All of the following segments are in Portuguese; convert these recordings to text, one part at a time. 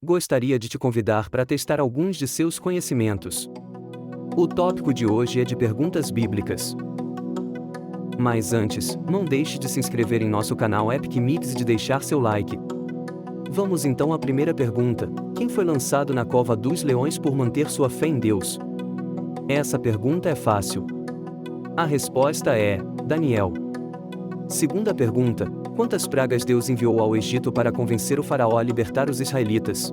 gostaria de te convidar para testar alguns de seus conhecimentos. O tópico de hoje é de perguntas bíblicas. Mas antes, não deixe de se inscrever em nosso canal Epic Mix e de deixar seu like. Vamos então à primeira pergunta: quem foi lançado na cova dos leões por manter sua fé em Deus? Essa pergunta é fácil. A resposta é Daniel. Segunda pergunta: quantas pragas Deus enviou ao Egito para convencer o faraó a libertar os israelitas?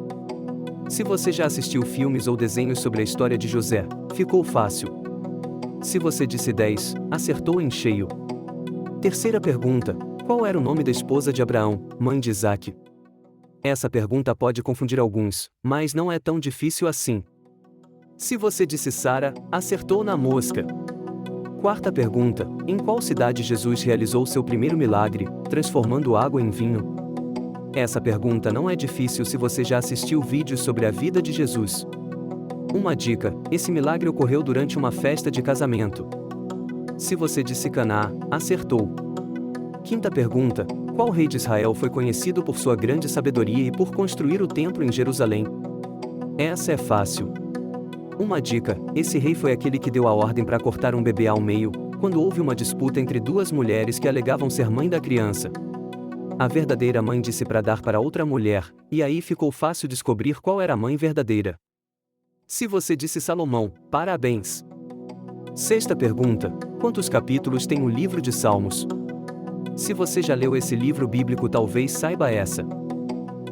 Se você já assistiu filmes ou desenhos sobre a história de José, ficou fácil. Se você disse 10, acertou em cheio. Terceira pergunta: qual era o nome da esposa de Abraão, mãe de Isaque? Essa pergunta pode confundir alguns, mas não é tão difícil assim. Se você disse Sara, acertou na mosca. Quarta pergunta: em qual cidade Jesus realizou seu primeiro milagre, transformando água em vinho? Essa pergunta não é difícil se você já assistiu vídeos sobre a vida de Jesus. Uma dica: esse milagre ocorreu durante uma festa de casamento. Se você disse Caná, acertou. Quinta pergunta: qual rei de Israel foi conhecido por sua grande sabedoria e por construir o templo em Jerusalém? Essa é fácil. Uma dica: esse rei foi aquele que deu a ordem para cortar um bebê ao meio, quando houve uma disputa entre duas mulheres que alegavam ser mãe da criança. A verdadeira mãe disse para dar para outra mulher, e aí ficou fácil descobrir qual era a mãe verdadeira. Se você disse Salomão, parabéns! Sexta pergunta: quantos capítulos tem o livro de Salmos? Se você já leu esse livro bíblico, talvez saiba essa.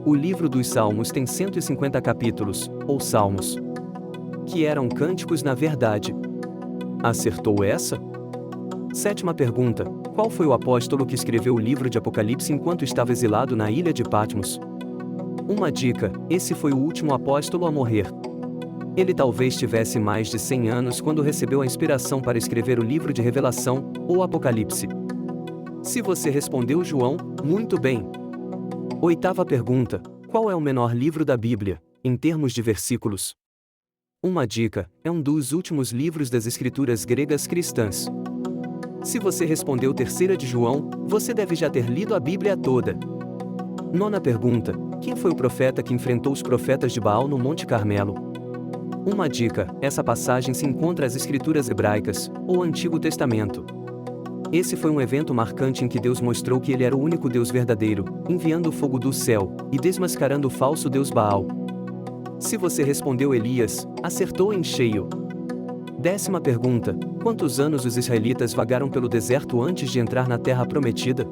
O livro dos Salmos tem 150 capítulos, ou salmos, que eram cânticos na verdade. Acertou essa? Sétima pergunta: qual foi o apóstolo que escreveu o livro de Apocalipse enquanto estava exilado na ilha de Patmos? Uma dica: esse foi o último apóstolo a morrer. Ele talvez tivesse mais de 100 anos quando recebeu a inspiração para escrever o livro de Revelação, ou Apocalipse. Se você respondeu João, muito bem. Oitava pergunta: qual é o menor livro da Bíblia, em termos de versículos? Uma dica: é um dos últimos livros das escrituras gregas cristãs. Se você respondeu Terceira de João, você deve já ter lido a Bíblia toda. Nona pergunta: quem foi o profeta que enfrentou os profetas de Baal no Monte Carmelo? Uma dica: essa passagem se encontra nas escrituras hebraicas, ou Antigo Testamento. Esse foi um evento marcante em que Deus mostrou que ele era o único Deus verdadeiro, enviando o fogo do céu, e desmascarando o falso Deus Baal. Se você respondeu Elias, acertou em cheio. Décima pergunta: quantos anos os israelitas vagaram pelo deserto antes de entrar na terra prometida?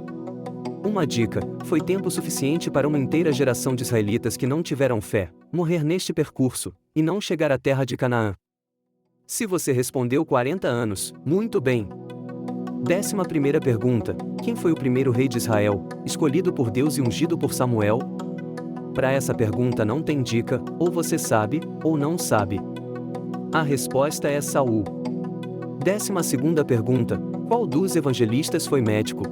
Uma dica: foi tempo suficiente para uma inteira geração de israelitas que não tiveram fé, morrer neste percurso, e não chegar à terra de Canaã. Se você respondeu 40 anos, muito bem. 11ª pergunta: quem foi o primeiro rei de Israel, escolhido por Deus e ungido por Samuel? Para essa pergunta não tem dica: ou você sabe, ou não sabe. A resposta é Saul. 12ª pergunta: qual dos evangelistas foi médico?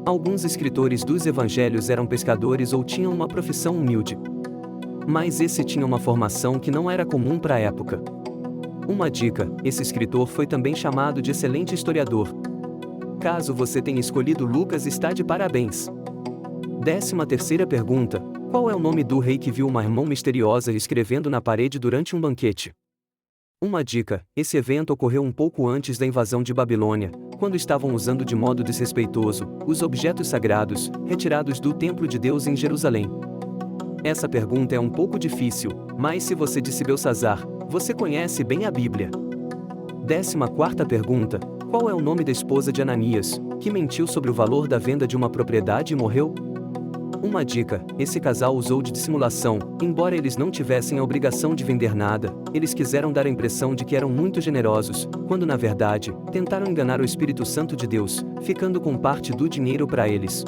Alguns escritores dos evangelhos eram pescadores ou tinham uma profissão humilde. Mas esse tinha uma formação que não era comum para a época. Uma dica: esse escritor foi também chamado de excelente historiador. Caso você tenha escolhido Lucas, está de parabéns. 13ª pergunta: qual é o nome do rei que viu uma mão misteriosa escrevendo na parede durante um banquete? Uma dica: esse evento ocorreu um pouco antes da invasão de Babilônia, quando estavam usando de modo desrespeitoso os objetos sagrados, retirados do templo de Deus em Jerusalém. Essa pergunta é um pouco difícil, mas se você disse Belsazar, você conhece bem a Bíblia. 14ª pergunta: qual é o nome da esposa de Ananias, que mentiu sobre o valor da venda de uma propriedade e morreu? Uma dica: esse casal usou de dissimulação, embora eles não tivessem a obrigação de vender nada, eles quiseram dar a impressão de que eram muito generosos, quando na verdade, tentaram enganar o Espírito Santo de Deus, ficando com parte do dinheiro para eles.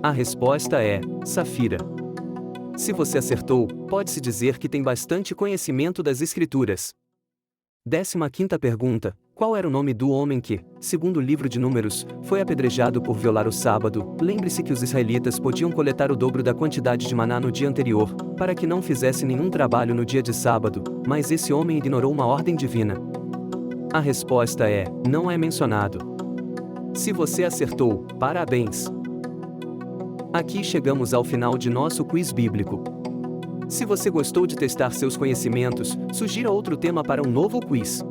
A resposta é Safira. Se você acertou, pode-se dizer que tem bastante conhecimento das Escrituras. 15ª pergunta: qual era o nome do homem que, segundo o livro de Números, foi apedrejado por violar o sábado? Lembre-se que os israelitas podiam coletar o dobro da quantidade de maná no dia anterior, para que não fizesse nenhum trabalho no dia de sábado, mas esse homem ignorou uma ordem divina. A resposta é: não é mencionado. Se você acertou, parabéns! Aqui chegamos ao final de nosso quiz bíblico. Se você gostou de testar seus conhecimentos, sugira outro tema para um novo quiz.